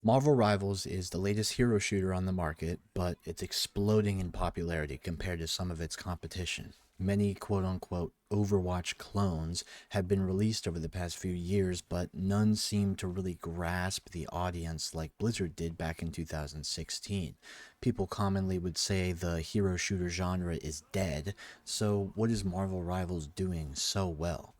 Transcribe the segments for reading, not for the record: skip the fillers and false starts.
Marvel Rivals is the latest hero shooter on the market, but it's exploding in popularity compared to some of its competition. Many quote unquote Overwatch clones have been released over the past few years, but none seem to really grasp the audience like Blizzard did back in 2016. People commonly would say the hero shooter genre is dead, so what is Marvel Rivals doing so well?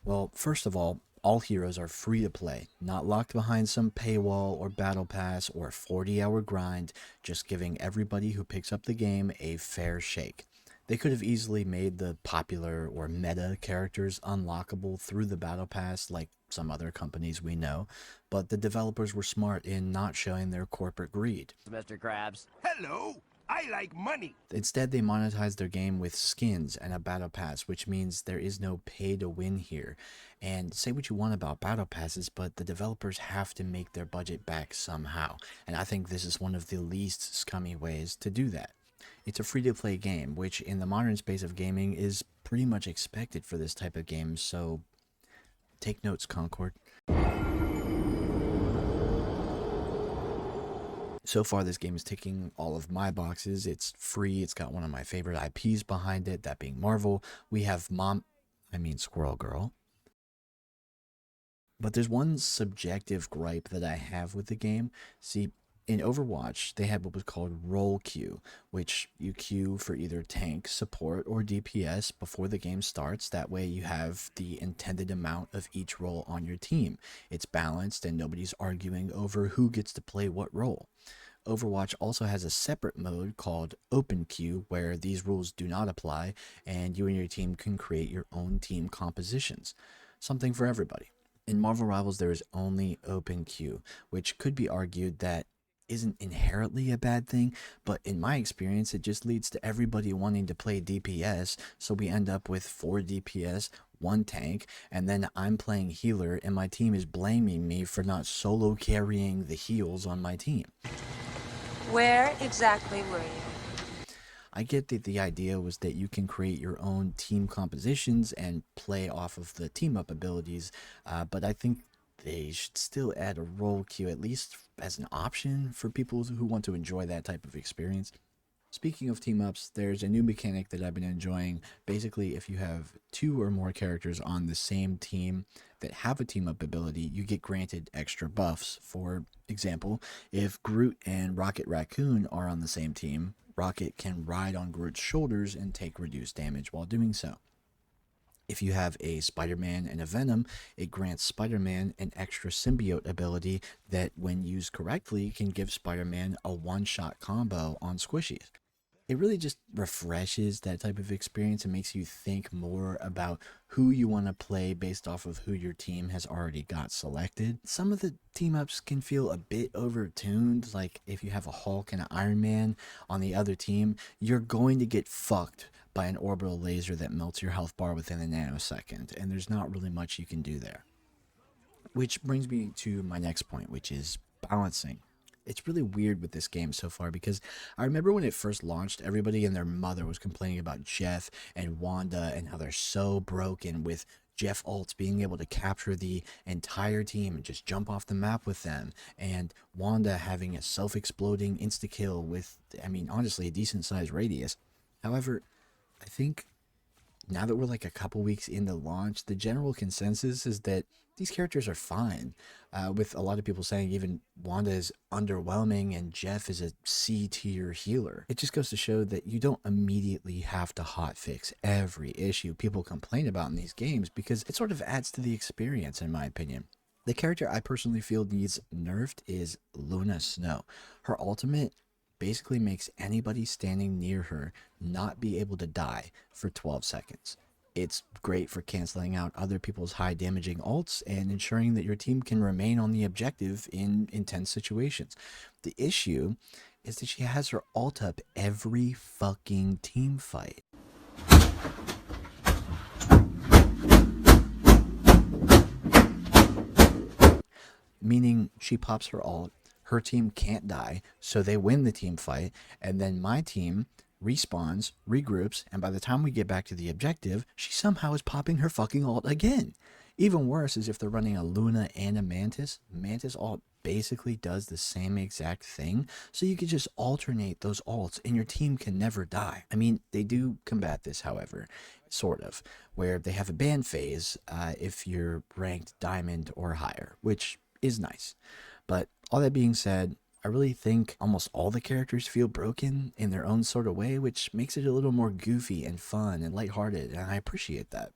Well, first of all heroes are free to play, not locked behind some paywall or battle pass or 40-hour grind, just giving everybody who picks up the game a fair shake. They could have easily made the popular or meta characters unlockable through the battle pass like some other companies we know, but the developers were smart in not showing their corporate greed. Mr. Krabs. Hello, I like money. Instead, they monetize their game with skins and a battle pass, which means there is no pay to win here. And say what you want about battle passes, but the developers have to make their budget back somehow. And I think this is one of the least scummy ways to do that. It's a free to play game, which in the modern space of gaming is pretty much expected for this type of game, so take notes, Concord. So far, this game is ticking all of my boxes. It's free. It's got one of my favorite IPs behind it, that being Marvel. We have Squirrel Girl. But there's one subjective gripe that I have with the game. See, in Overwatch, they had what was called roll queue, which you queue for either tank, support, or DPS before the game starts. That way you have the intended amount of each role on your team. It's balanced and nobody's arguing over who gets to play what role. Overwatch also has a separate mode called Open Queue where these rules do not apply and you and your team can create your own team compositions. Something for everybody. In Marvel Rivals, there is only Open Queue, which could be argued that isn't inherently a bad thing, but in my experience, it just leads to everybody wanting to play DPS, so we end up with 4 DPS, 1 tank, and then I'm playing healer, and my team is blaming me for not solo carrying the heals on my team. Where exactly were you? I get that the idea was that you can create your own team compositions and play off of the team up abilities, but I think they should still add a role queue at least as an option for people who want to enjoy that type of experience. Speaking of team ups, there's a new mechanic that I've been enjoying. Basically, if you have 2 or more characters on the same team that have a team up ability, you get granted extra buffs. For example, if Groot and Rocket Raccoon are on the same team, Rocket can ride on Groot's shoulders and take reduced damage while doing so. If you have a Spider-Man and a Venom, it grants Spider-Man an extra symbiote ability that, when used correctly, can give Spider-Man a one-shot combo on squishies. It really just refreshes that type of experience and makes you think more about who you want to play based off of who your team has already got selected. Some of the team ups can feel a bit overtuned, like if you have a Hulk and an Iron Man on the other team, you're going to get fucked by an orbital laser that melts your health bar within a nanosecond, and there's not really much you can do there. Which brings me to my next point, which is balancing. It's really weird with this game so far because I remember when it first launched, everybody and their mother was complaining about Jeff and Wanda and how they're so broken, with Jeff ults being able to capture the entire team and just jump off the map with them, and Wanda having a self-exploding insta-kill with, honestly, a decent-sized radius. However, I think now that we're like a couple weeks into launch, the general consensus is that these characters are fine, with a lot of people saying even Wanda is underwhelming and Jeff is a C tier healer. It just goes to show that you don't immediately have to hotfix every issue people complain about in these games, because it sort of adds to the experience, in my opinion. The character I personally feel needs nerfed is Luna Snow. Her ultimate basically makes anybody standing near her not be able to die for 12 seconds. It's great for canceling out other people's high damaging ults and ensuring that your team can remain on the objective in intense situations. The issue is that she has her ult up every fucking team fight. Meaning she pops her ult, her team can't die, so they win the team fight, and then my team respawns, regroups, and by the time we get back to the objective, she somehow is popping her fucking ult again. Even worse is if they're running a Luna and a Mantis. Mantis ult basically does the same exact thing, so you could just alternate those alts and your team can never die. I mean, they do combat this, however, sort of, where they have a ban phase if you're ranked diamond or higher, which is nice. But all that being said, I really think almost all the characters feel broken in their own sort of way, which makes it a little more goofy and fun and lighthearted, and I appreciate that.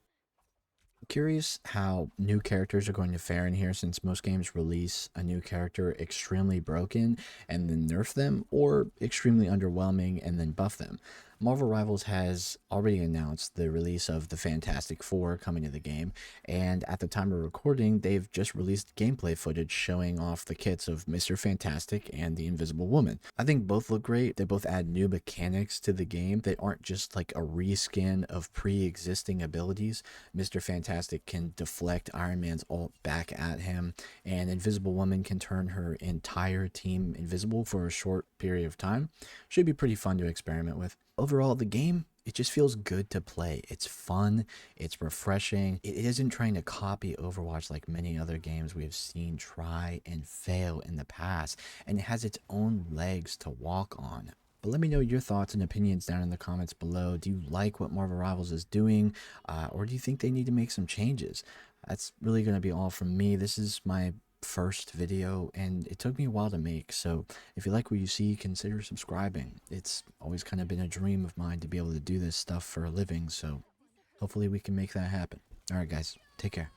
Curious how new characters are going to fare in here, since most games release a new character extremely broken and then nerf them, or extremely underwhelming and then buff them. Marvel Rivals has already announced the release of the Fantastic Four coming to the game, and at the time of recording, they've just released gameplay footage showing off the kits of Mr. Fantastic and the Invisible Woman. I think both look great. They both add new mechanics to the game that aren't just like a reskin of pre-existing abilities. Mr. Fantastic can deflect Iron Man's ult back at him, and Invisible Woman can turn her entire team invisible for a short period of time. Should be pretty fun to experiment with. Overall, the game, it just feels good to play. It's fun, it's refreshing. It isn't trying to copy Overwatch like many other games we have seen try and fail in the past, and it has its own legs to walk on. But let me know your thoughts and opinions down in the comments below. Do you like what Marvel Rivals is doing, or do you think they need to make some changes? That's really going to be all from me. This is my first video and it took me a while to make, so if you like what you see, consider subscribing. It's always kind of been a dream of mine to be able to do this stuff for a living, so hopefully we can make that happen. All right guys, take care.